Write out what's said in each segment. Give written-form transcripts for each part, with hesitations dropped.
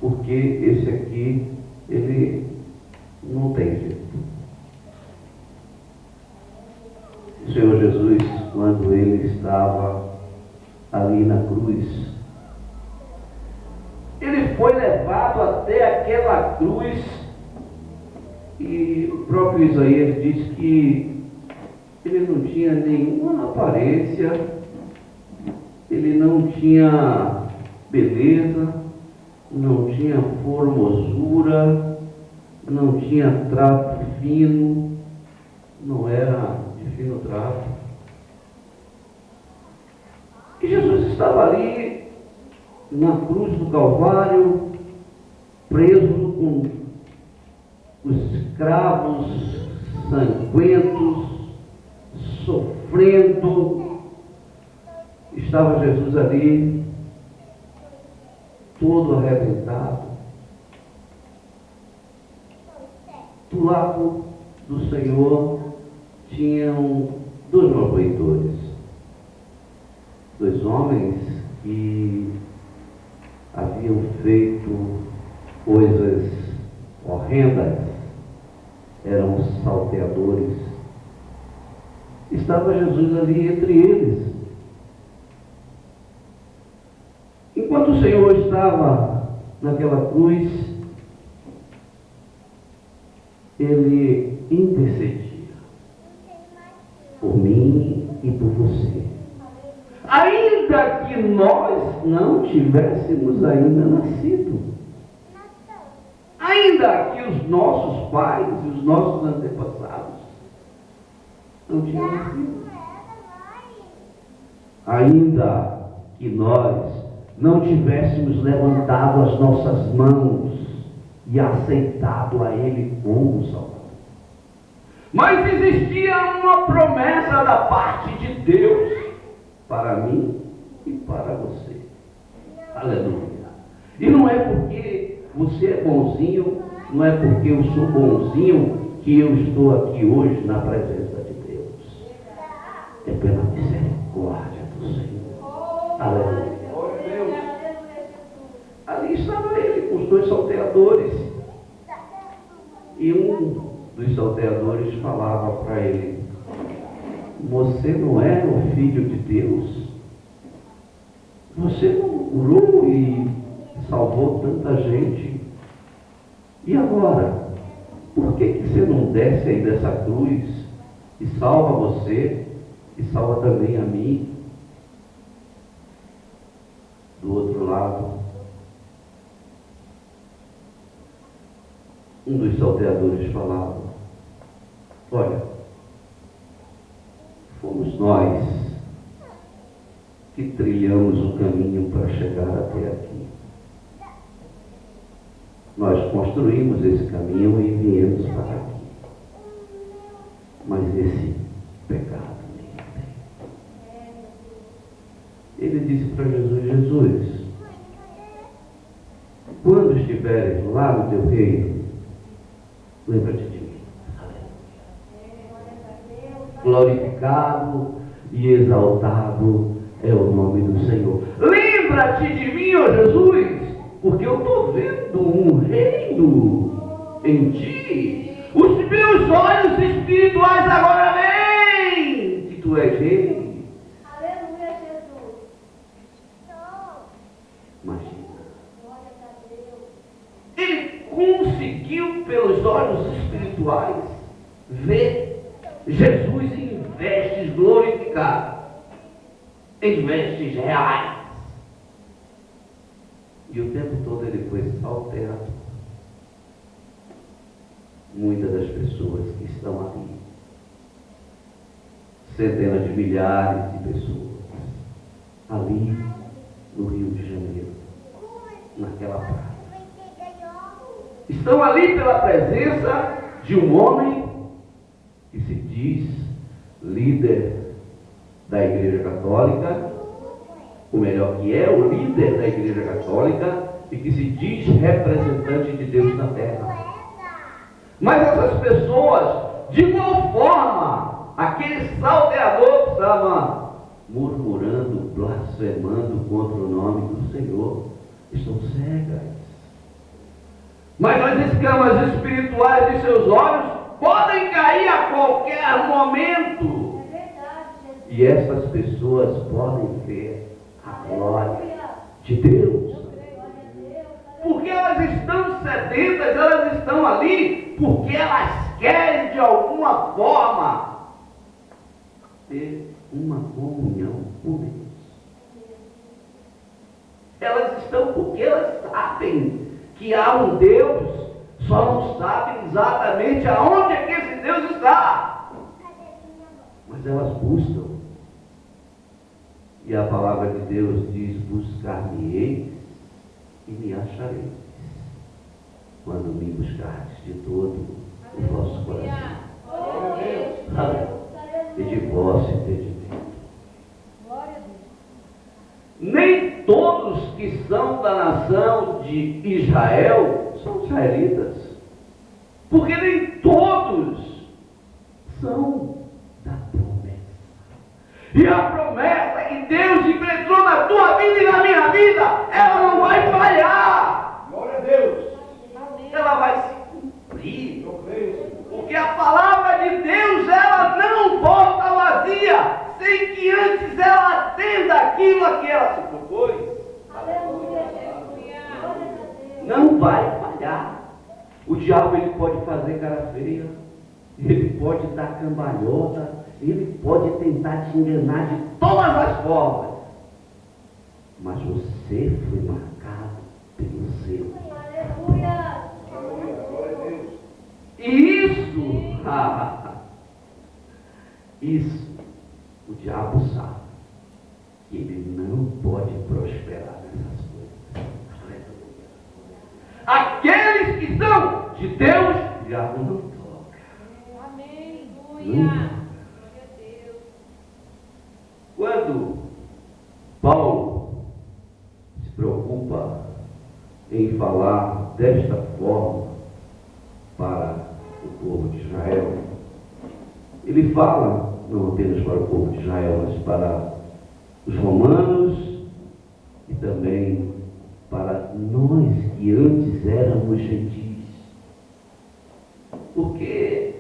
porque esse aqui, ele não tem jeito. O Senhor Jesus, quando ele estava ali na cruz, ele foi levado até aquela cruz, e o próprio Isaías diz que ele não tinha nenhuma aparência, ele não tinha beleza, não tinha formosura, não tinha trato fino, não era de fino trato. E Jesus estava ali na cruz do Calvário, preso com os escravos sanguentos, sofrendo. Estava Jesus ali, todo arrebentado. Do lado do Senhor tinham dois malfeitores, dois homens que haviam feito coisas horrendas, eram salteadores. Estava Jesus ali entre eles. Enquanto o Senhor estava naquela cruz, ele intercedia por mim e por você. Ainda que nós não tivéssemos ainda nascido, ainda que os nossos pais e os nossos antepassados não tinham nascido, ainda que nós não tivéssemos levantado as nossas mãos e aceitado a Ele como Salvador. Mas existia uma promessa da parte de Deus para mim e para você. Aleluia. E não é porque você é bonzinho, não é porque eu sou bonzinho que eu estou aqui hoje na presença de Deus. É pela misericórdia do Senhor. Aleluia. Ali estava ele com os dois salteadores. E um dos salteadores falava para ele: você não é o Filho de Deus? Você não curou e salvou tanta gente? E agora? Por que você não desce aí dessa cruz e salva você e salva também a mim? Do outro lado, um dos salteadores falava: olha, fomos nós que trilhamos o caminho para chegar até aqui. Nós construímos esse caminho e viemos para aqui. Mas esse pecado ninguém tem. Ele disse para Jesus: Jesus, quando estiveres lá no teu reino, lembra-te de mim. Glorificado e exaltado é o nome do Senhor. Lembra-te de mim, ó Jesus, porque eu estou vendo um reino em ti. Os meus olhos espirituais agora veem que tu és rei. Aleluia, Jesus. Imagina. Ele conseguiu, pelos olhos espirituais, ver Jesus em vestes glorificadas, em vestes reais. E o tempo todo ele foi salteado. Muitas das pessoas que estão ali, centenas de milhares de pessoas, ali no Rio de Janeiro, naquela praia, estão ali pela presença de um homem que se diz líder da Igreja Católica, ou melhor, que é o líder da Igreja Católica e que se diz representante de Deus na terra. Mas essas pessoas, de igual forma, aquele salteador que estava murmurando, blasfemando contra o nome do Senhor, estão cegas. as escamas espirituais de seus olhos podem cair a qualquer momento. É verdade, Jesus. E essas pessoas podem ver a glória de Deus. Glória a Deus. Porque elas estão sedentas, elas estão ali porque elas querem de alguma forma ter uma comunhão com Deus. Elas estão porque elas sabem que há um Deus, só não sabem exatamente aonde é que esse Deus está. Mas elas buscam. E a palavra de Deus diz: buscar-me-eis e me achareis, quando me buscardes de todo o vosso coração. Glória a Deus. E de vosso entendimento. Glória a Deus. Nem todos que são da nação de Israel são israelitas, porque nem todos são da promessa. E a promessa que Deus implementou na tua vida e na minha vida, ela não vai falhar. Glória a Deus. Ela vai se cumprir. Porque a palavra de Deus, ela não volta vazia, sem que antes ela atenda aquilo a que ela se propôs. Aleluia, Jesus. Glória a Deus. Não vai falhar. O diabo, ele pode fazer cara feia, ele pode dar cambalhota, ele pode tentar te enganar de todas as formas. Mas você foi marcado pelo seu. Aleluia. Glória a Deus. E isso, o diabo sabe que ele não pode prosperar nessas coisas. Aqueles que são de Deus, o diabo não toca. Amém. Glória a Deus. Quando Paulo se preocupa em falar desta forma para o povo de Israel, ele fala não apenas para o povo de Israel, mas para os romanos e também para nós que antes éramos gentis. Porque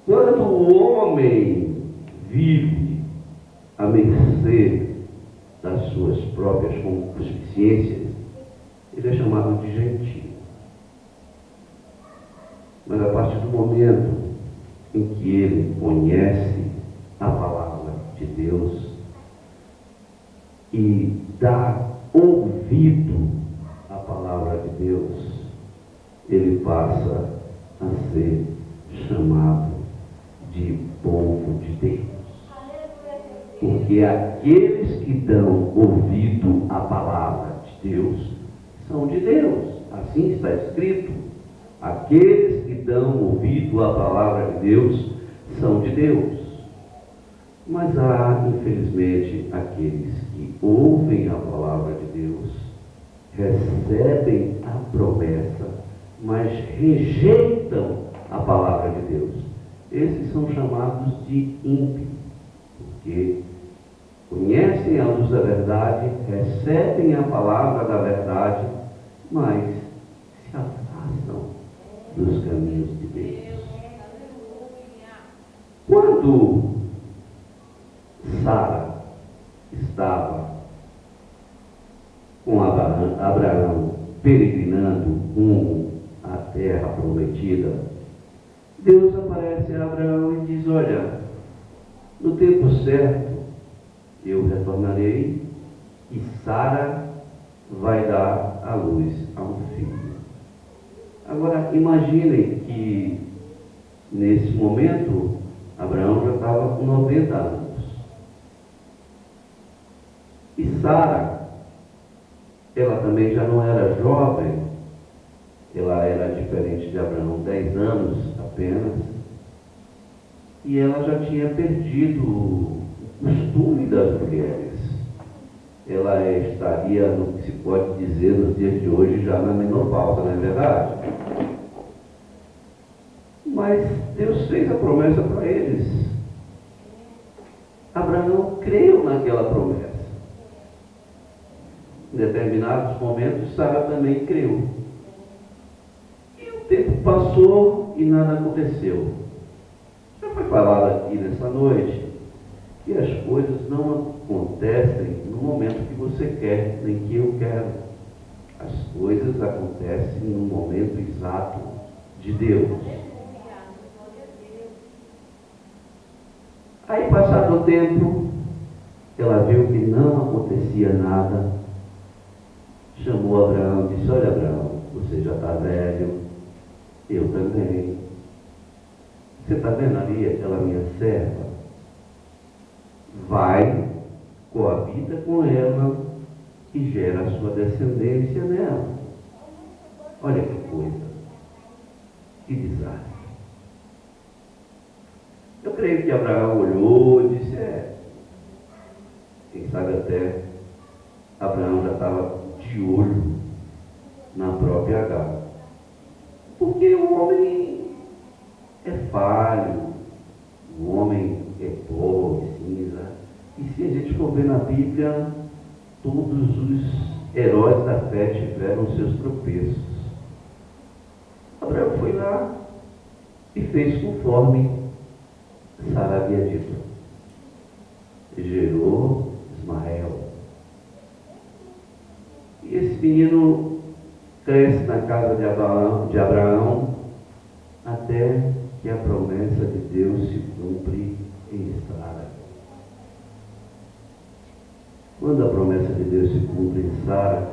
quando o homem vive à mercê das suas próprias concupiscências, ele é chamado de gentil. Mas a partir do momento em que ele conhece a palavra de Deus e dá ouvido à palavra de Deus, ele passa a ser chamado de povo de Deus. Porque aqueles que dão ouvido à palavra de Deus são de Deus. Assim está escrito. Aqueles que dão ouvido à palavra de Deus são de Deus. Mas há, infelizmente, aqueles que ouvem a palavra de Deus, recebem a promessa, mas rejeitam a palavra de Deus. Esses são chamados de ímpios, porque conhecem a luz da verdade, recebem a palavra da verdade, mas se afastam dos caminhos de Deus. Quando Sara estava com Abraão peregrinando rumo à terra prometida, Deus aparece a Abraão e diz: olha, no tempo certo eu retornarei e Sara vai dar à luz a um filho. Agora, imaginem que, nesse momento, Abraão já estava com 90 anos. E Sara, ela também já não era jovem, ela era diferente de Abraão, 10 anos apenas, e ela já tinha perdido o costume das mulheres. Ela estaria, no que se pode dizer nos dias de hoje, já na menopausa, não é verdade? Mas Deus fez a promessa para eles. Abraão creu naquela promessa. Em determinados momentos, Sara também creu. E o O tempo passou e nada aconteceu. Já foi falado aqui nessa noite que as coisas não acontecem no momento que você quer, nem que eu quero. As coisas acontecem no momento exato de Deus. Aí, passado o tempo, ela viu que não acontecia nada, chamou Abraão e disse: olha, Abraão, você já está velho, eu também. Você está vendo ali aquela minha serva? Vai, coabita com ela e gera a sua descendência nela. Olha que coisa, que desastre. Eu creio que Abraão olhou e disse: quem sabe até Abraão já estava de olho na própria Agar. Porque o homem é falho, o homem é pó, cinza. E se a gente for ver na Bíblia, todos os heróis da fé tiveram seus tropeços. Abraão foi lá e fez conforme Sara havia dito. Gerou Ismael. E esse menino cresce na casa de Abraão até que a promessa de Deus se cumpre em Sara. Quando a promessa de Deus se cumpre em Sara,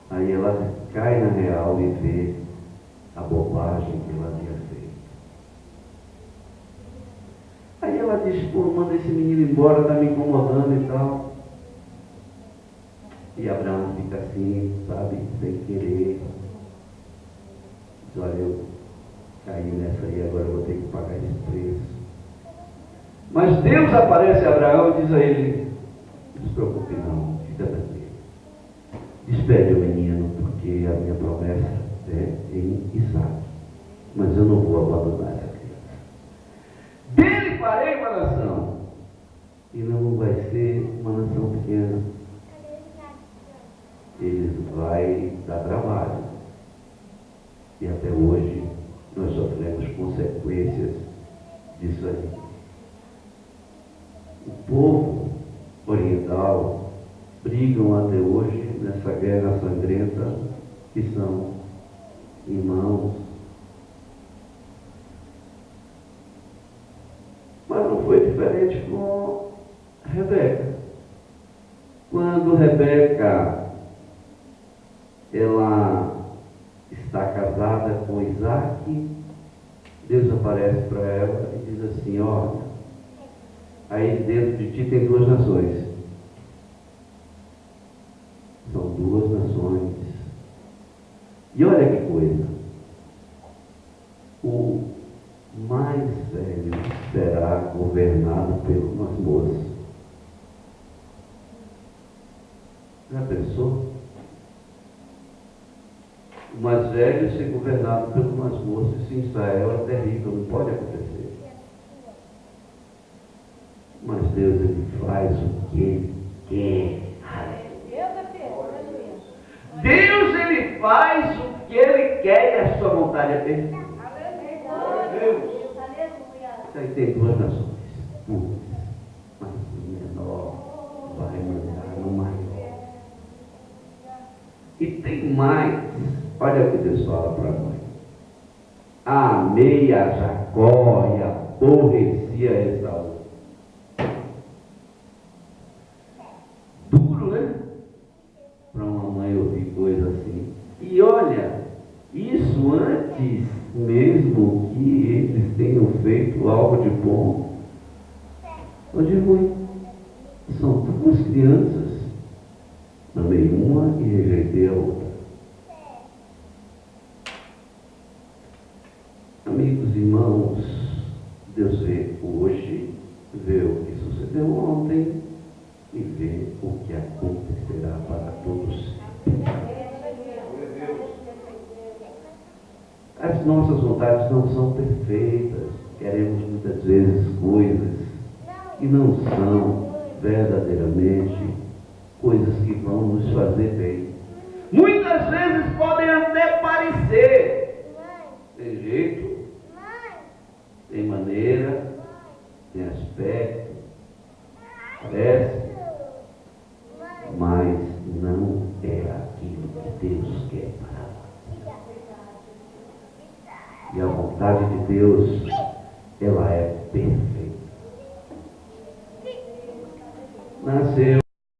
aí ela cai na real e vê a bobagem que ela havia feito. Aí ela diz: pô, manda esse menino embora, está me incomodando e tal. E Abraão fica assim, sabe, sem querer. Diz: olha, eu caí nessa aí, agora eu vou ter que pagar esse preço. Mas Deus aparece a Abraão e diz a ele: não se preocupe não, fica tranquilo. Despede o menino, porque a minha promessa é em Isaac. Mas eu não vou abandonar essa criança. Dele farei uma nação. E não vai ser uma nação pequena. Ele vai dar trabalho. E até hoje nós sofremos consequências disso aí. O povo oriental brigam até hoje nessa guerra sangrenta, que são irmãos. Mas não foi diferente com Rebeca. Quando Rebeca ela está casada com Isaac, Deus aparece para ela e diz assim: olha, aí dentro de ti tem duas nações. São duas nações. E olha que coisa. O mais velho será governado pelo mais moço. Já pensou? O mais velho ser governado pelo mais moço, isso em Israel é terrível, não pode acontecer. Mas Deus, Ele faz o que Ele quer. Deus, Ele faz o que Ele quer e a sua vontade é perfeita. Isso aí tem duas nações. Mas o menor vai mandar no maior. E tem mais. Olha o que Deus fala para nós. Amei a Jacó e aborreci a Esaú. Duro, né? Para uma mãe ouvir coisa assim. E olha, isso antes mesmo que eles tenham feito algo de bom ou de ruim. São duas crianças. Amei uma e rejeitei a outra. Amigos, irmãos, Deus vê hoje, vê o que sucedeu ontem e vê o que acontecerá para todos. As nossas vontades não são perfeitas, queremos muitas vezes coisas que não são verdadeiramente coisas que vão nos fazer bem. Muitas vezes podem até parecer, tem aspecto, parece, mas não é aquilo que Deus quer para nós. E a vontade de Deus, ela é perfeita. Nasceu